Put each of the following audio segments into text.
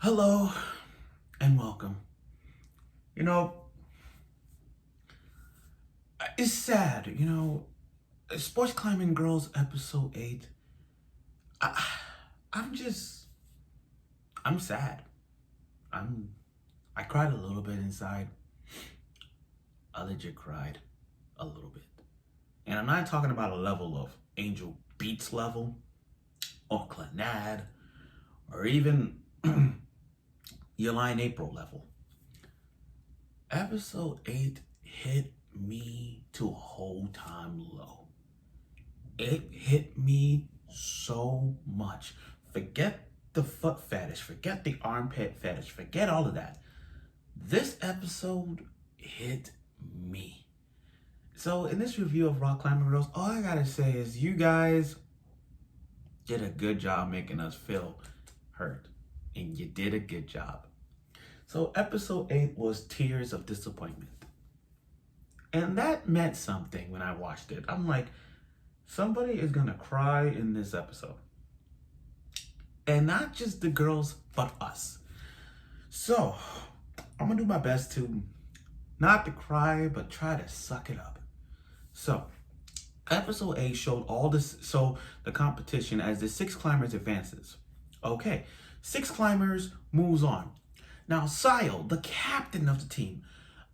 Hello and welcome. You know, it's sad, Sports Climbing Girls episode 8. I, I'm just, I'm sad. I cried a little bit inside. I legit cried a little bit. And I'm not talking about a level of Angel Beats level or Clannad or even Yeline April level. Episode 8 hit me to a whole time low. It hit me so much. Forget the foot fetish, forget the armpit fetish, forget all of that. This episode hit me. So in this review of Rock Climbing Girls, all I gotta say is you guys did a good job making us feel hurt. And you did a good job. So episode 8 was Tears of Disappointment. And that meant something when I watched it. I'm like, somebody is gonna cry in this episode. And not just the girls, but us. So, I'm gonna do my best to not to cry, but try to suck it up. So, episode 8 showed all this, so the competition as the 6 climbers advances. Okay, 6 climbers moves on. Now, Sayo, the captain of the team,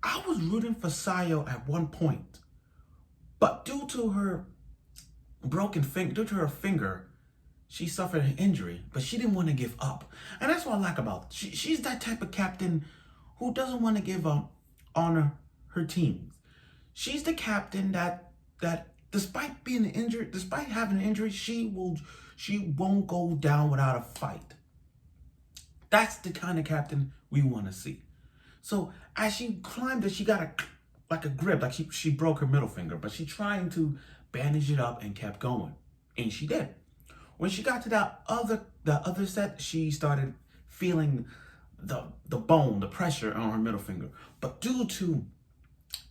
I was rooting for Sayo at one point, but due to her finger, she suffered an injury, but she didn't want to give up. And that's what I like about her. She's that type of captain who doesn't want to give up on her teams. She's the captain that despite being injured, despite having an injury, she won't go down without a fight. That's the kind of captain we want to see. So as she climbed it, she got a grip, like she broke her middle finger, but she trying to bandage it up and kept going. And she did. When she got to the other set, she started feeling the bone, the pressure on her middle finger. But due to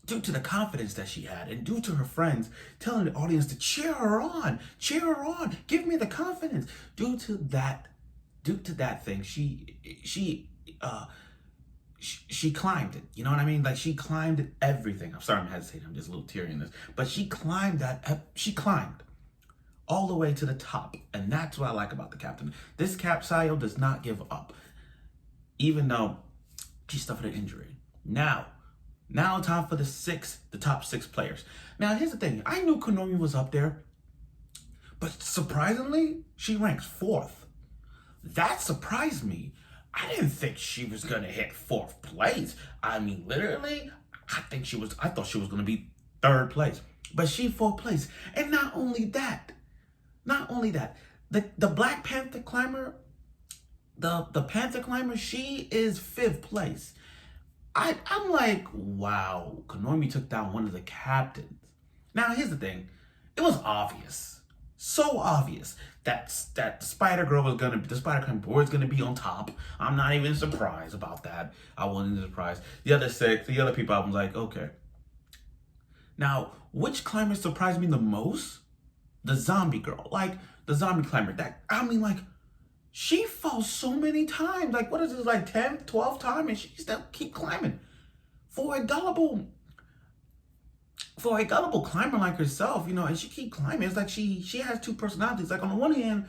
the confidence that she had, and due to her friends telling the audience to cheer her on, give me the confidence. Due to that thing, she climbed it. You know what I mean? Like she climbed everything. I'm sorry, I'm hesitating. I'm just a little teary in this. But she climbed all the way to the top. And that's what I like about the captain. This Sayo does not give up, even though she suffered an injury. Now time for the top 6 players. Now, here's the thing. I knew Konomi was up there, but surprisingly, she ranks 4th. That surprised me. I didn't think she was gonna hit 4th place. I mean, literally, I thought she was gonna be 3rd place. But she 4th place. And not only that, the Black Panther climber, the Panther climber, she is 5th place. I'm like, wow, Konomi took down one of the captains. Now, here's the thing. It was obvious. So obvious that the Spider Climber boy was gonna be on top. I'm not even surprised about that. I wasn't surprised. The other people, I was like, okay. Now, which climber surprised me the most? The zombie girl. Like, the zombie climber. She falls so many times. Like, what is this, like 10th, 12th time? And she still keep climbing. For a gullible climber like herself, and she keep climbing. It's like she has 2 personalities. Like on the one hand,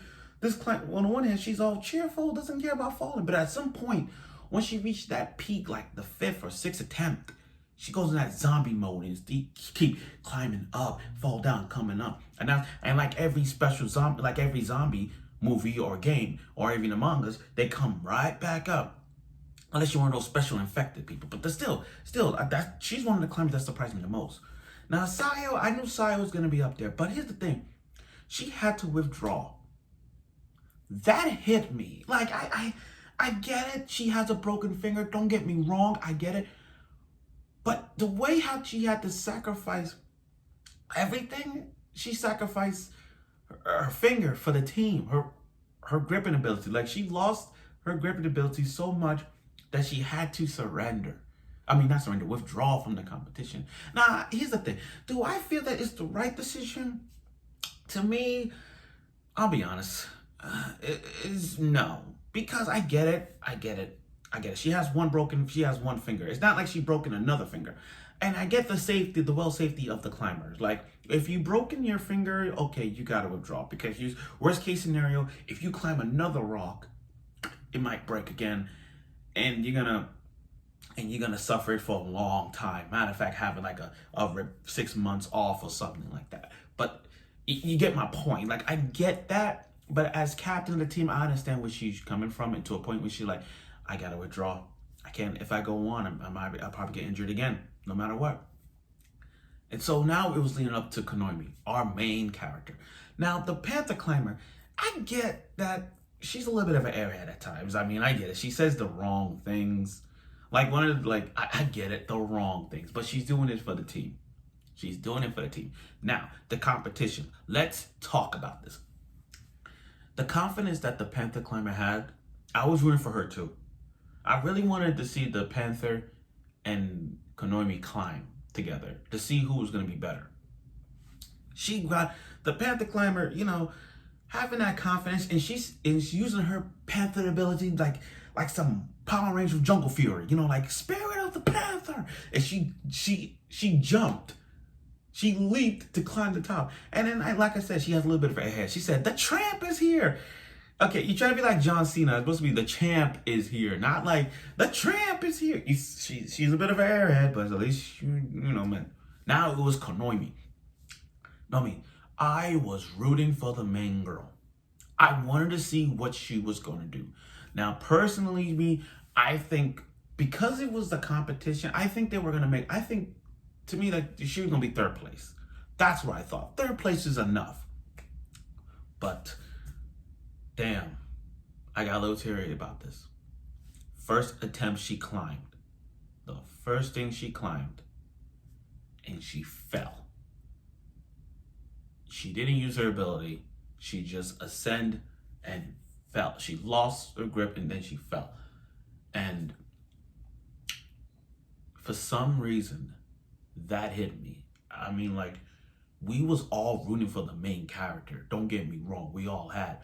she's all cheerful, doesn't care about falling. But at some point, when she reached that peak, like the 5th or 6th attempt, she goes in that zombie mode and keep climbing up, fall down, coming up. And like every zombie movie or game or even Among Us, they come right back up. Unless you're one of those special infected people. But still, she's one of the climbers that surprised me the most. Now, Sayo, I knew Sayo was going to be up there. But here's the thing. She had to withdraw. That hit me. Like, I get it. She has a broken finger. Don't get me wrong. I get it. But the way how she had to sacrifice everything, she sacrificed her finger for the team, her gripping ability. Like, she lost her gripping ability so much that she had to withdraw from the competition. Now, here's the thing. Do I feel that it's the right decision? To me, I'll be honest, it is no. Because I get it. I get it. I get it. She has one finger. It's not like she broken another finger. And I get the safety, the well safety of the climbers. Like, if you broken your finger, okay, you gotta withdraw. Because worst case scenario, if you climb another rock, it might break again. And you're gonna suffer it for a long time. Matter of fact, having like a 6 months off or something like that. But you get my point. Like, I get that. But as captain of the team, I understand where she's coming from, and to a point where she's like, I gotta withdraw. I can't. If I go on, I'll probably get injured again, no matter what. And so now it was leading up to Konomi, our main character. Now the Panther Climber, I get that she's a little bit of an airhead at times. I mean, I get it. She says the wrong things. Like I get it, the wrong things. But she's doing it for the team. She's doing it for the team. Now the competition. Let's talk about this. The confidence that the Panther Climber had, I was rooting for her too. I really wanted to see the Panther and Konomi climb together to see who was going to be better. She got the Panther Climber, having that confidence, and she's using her Panther ability like some Power Ranger Jungle Fury, like Spirit of the Panther. And she jumped. She leaped to climb the top. And then, like I said, she has a little bit of her head. She said, the tramp is here. Okay, you try to be like John Cena. It's supposed to be the champ is here, not like the tramp is here. She's a bit of an airhead, but at least, man. Now it was Konomi. I was rooting for the main girl. I wanted to see what she was going to do. Now, personally, I think because it was the competition, I think they were going to to me, like, she was going to be third place. That's what I thought. Third place is enough. But, damn, I got a little teary about this. First attempt she climbed. The first thing she climbed. And she fell. She didn't use her ability. She just ascended and fell. She lost her grip and then she fell. And for some reason, that hit me. I mean, like, we was all rooting for the main character. Don't get me wrong, we all had.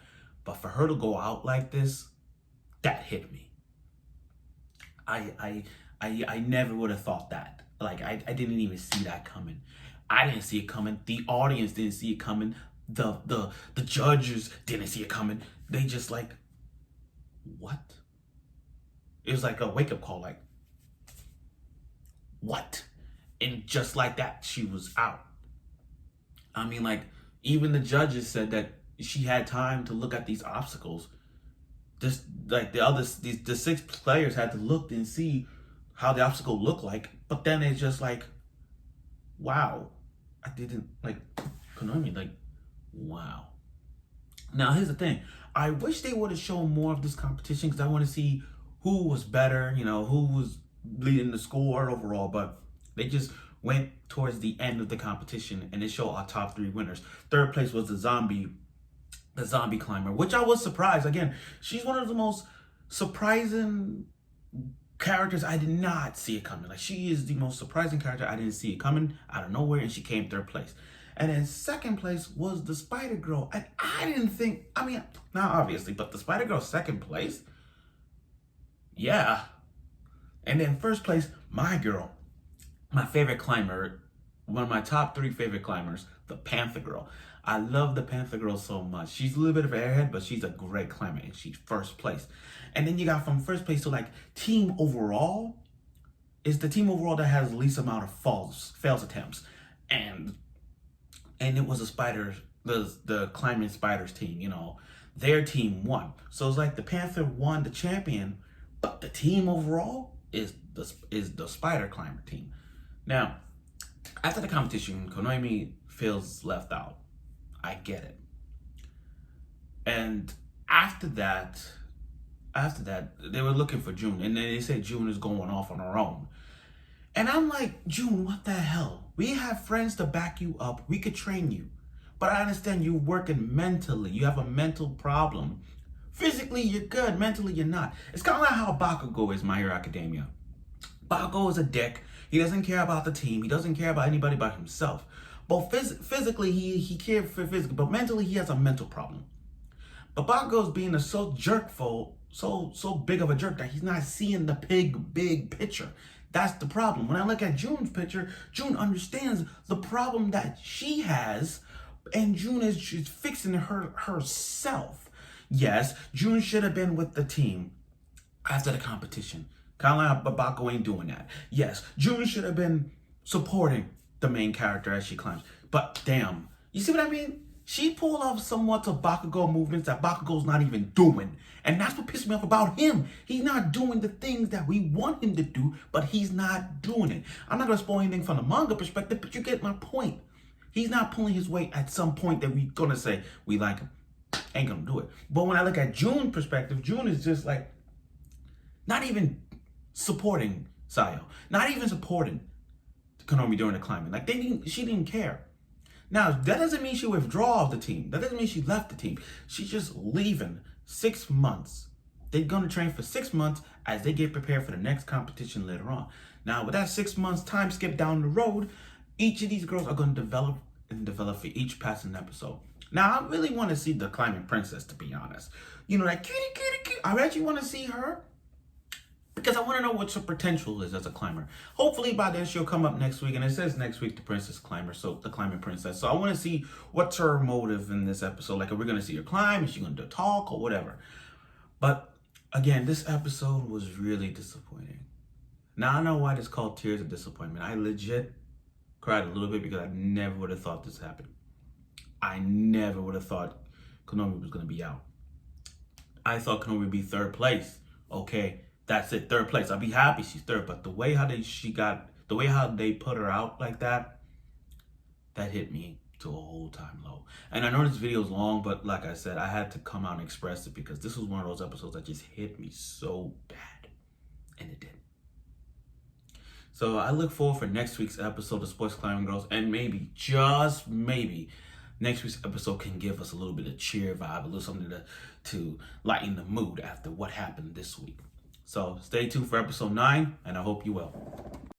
But for her to go out like this, that hit me. I never would have thought that. Like, I didn't even see that coming. I didn't see it coming. The audience didn't see it coming. The judges didn't see it coming. They just like, what? It was like a wake-up call, like, what? And just like that, she was out. I mean, like, even the judges said that she had time to look at these obstacles. Just like the 6 players had to look and see how the obstacle looked like. But then it's just like, wow. I didn't, like, Konomi, like, wow. Now, here's the thing. I wish they would have shown more of this competition because I want to see who was better, who was leading the score overall. But they just went towards the end of the competition and they showed our top 3 winners. Third place was the zombie climber, which I was surprised. Again, she's one of the most surprising characters. I did not see it coming. Like, she is the most surprising character. I didn't see it coming out of nowhere, and she came third place. And then second place was the Spider Girl. And I didn't think, not obviously, but the Spider Girl second place? Yeah. And then first place, my girl. My favorite climber, one of my top 3 favorite climbers, the Panther Girl. I love the Panther Girl so much. She's a little bit of an airhead, but she's a great climber, and she's first place. And then you got from first place to, like, team overall, is the team overall that has the least amount of fails attempts. And it was the climbing spiders team, their team won. So it's like the Panther won the champion, but the team overall is the spider climber team. Now, after the competition, Konomi feels left out. I get it. And after that, they were looking for June, and then they said June is going off on her own. And I'm like, June, what the hell? We have friends to back you up. We could train you. But I understand you're working mentally. You have a mental problem. Physically, you're good. Mentally, you're not. It's kind of like how Bakugo is My Hero Academia. Bakugo is a dick. He doesn't care about the team. He doesn't care about anybody but himself. But physically, he cares for physically. But mentally, he has a mental problem. But Bakugo's being so jerkful so big of a jerk that he's not seeing the big picture. That's the problem. When I look at June's picture, June understands the problem that she has, and June is just fixing herself. Yes, June should have been with the team after the competition. Kind of like Babako ain't doing that. Yes, June should have been supporting the main character as she climbs. But damn, you see what I mean? She pulled off somewhat of Bakugo movements that Bakugo's not even doing. And that's what pissed me off about him. He's not doing the things that we want him to do, but he's not doing it. I'm not going to spoil anything from the manga perspective, but you get my point. He's not pulling his weight at some point that we're going to say we like him. Ain't going to do it. But when I look at June's perspective, June is just like not even supporting Sayo. Not even supporting Konomi during the climbing. Like she didn't care. Now, that doesn't mean she withdraws the team. That doesn't mean she left the team. She's just leaving 6 months. They're going to train for 6 months as they get prepared for the next competition later on. Now, with that 6 months time skip down the road, each of these girls are going to develop for each passing episode. Now, I really want to see the climbing princess, to be honest. You know, that cutie. I actually want to see her, because I want to know what her potential is as a climber. Hopefully by then she'll come up next week. And it says next week, the princess climber. So the climbing princess. So I want to see what's her motive in this episode. Like, are we going to see her climb? Is she going to talk or whatever? But again, this episode was really disappointing. Now I know why it's called Tears of Disappointment. I legit cried a little bit because I never would have thought this happened. I never would have thought Konomi was going to be out. I thought Konomi would be third place. Okay. That's it, third place. I'll be happy she's third, but the way how they put her out like that hit me to a whole time low. And I know this video is long, but like I said, I had to come out and express it because this was one of those episodes that just hit me so bad, and it did. So I look forward for next week's episode of Sports Climbing Girls, and maybe, just maybe, next week's episode can give us a little bit of cheer vibe, a little something to lighten the mood after what happened this week. So stay tuned for episode 9, and I hope you will.